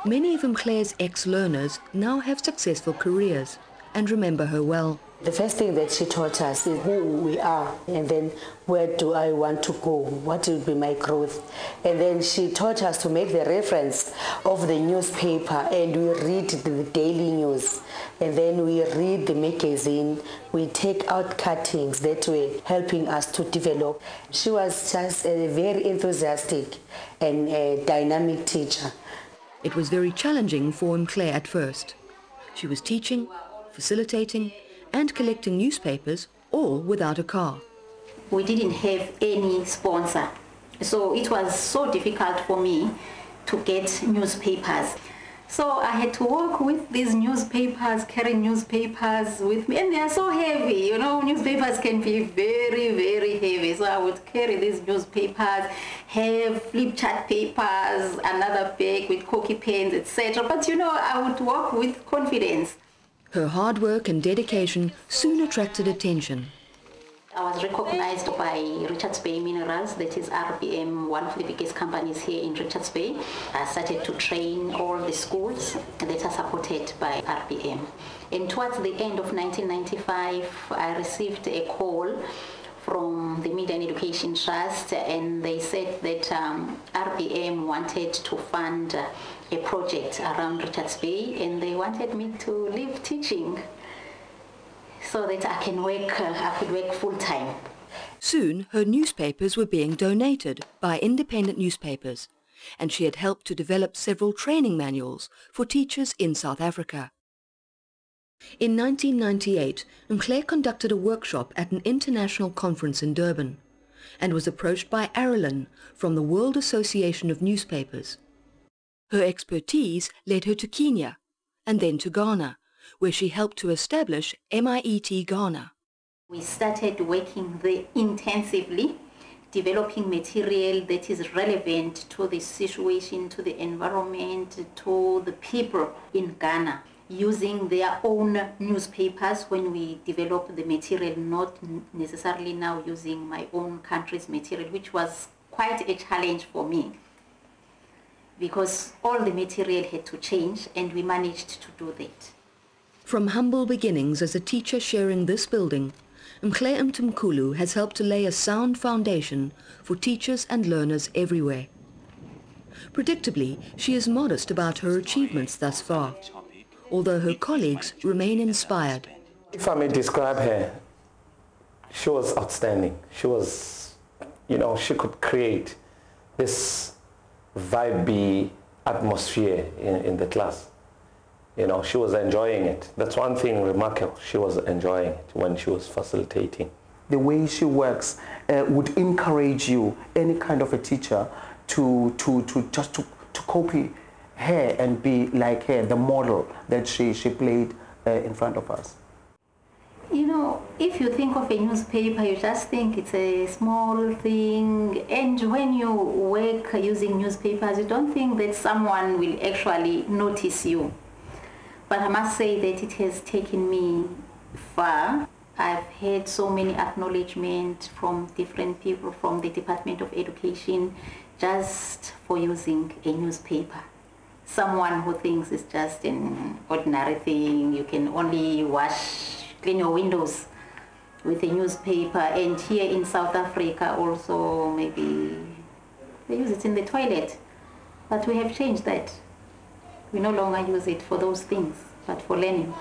Many of Mkle's ex-learners now have successful careers and remember her well. The first thing that she taught us is who we are, and then where do I want to go, what will be my growth. And then she taught us to make the reference of the newspaper, and we read the daily news, and then we read the magazine, we take out cuttings that were helping us to develop. She was just a very enthusiastic and a dynamic teacher. It was very challenging for Mkle at first. She was teaching, facilitating and collecting newspapers, all without a car. We didn't have any sponsor, so it was so difficult for me to get newspapers. So I had to walk with these newspapers, carry newspapers with me, and they are so heavy, you know, newspapers can be very, very heavy. So I would carry these newspapers, have flip chart papers, another bag with cookie pens, etc. But you know, I would walk with confidence. Her hard work and dedication soon attracted attention. I was recognized by Richards Bay Minerals, that is RBM, one of the biggest companies here in Richards Bay. I started to train all the schools that are supported by RBM. And towards the end of 1995, I received a call from the Media and Education Trust, and they said that RBM wanted to fund a project around Richards Bay, and they wanted me to leave teaching so that I could work full-time. Soon, her newspapers were being donated by independent newspapers, and she had helped to develop several training manuals for teachers in South Africa. In 1998, Mkle conducted a workshop at an international conference in Durban and was approached by Arilyn from the World Association of Newspapers. Her expertise led her to Kenya and then to Ghana, where she helped to establish MIET Ghana. We started working there intensively, developing material that is relevant to the situation, to the environment, to the people in Ghana, using their own newspapers when we develop the material, not necessarily now using my own country's material, which was quite a challenge for me because all the material had to change, and we managed to do that. From humble beginnings as a teacher sharing this building, Mkle Mthimkhulu has helped to lay a sound foundation for teachers and learners everywhere. Predictably, she is modest about her achievements thus far, although her colleagues remain inspired. If I may describe her, she was outstanding. She was, she could create this vibe atmosphere in the class. She was enjoying it. That's one thing remarkable. She was enjoying it when she was facilitating. The way she works would encourage you, any kind of a teacher, to copy her and be like her, the model that she played in front of us. If you think of a newspaper, you just think it's a small thing, and when you work using newspapers, you don't think that someone will actually notice you. But I must say that it has taken me far. I've had so many acknowledgements from different people from the Department of Education just for using a newspaper. Someone who thinks it's just an ordinary thing, you can only clean your windows with a newspaper, and here in South Africa also maybe they use it in the toilet. But we have changed that. We no longer use it for those things, but for learning.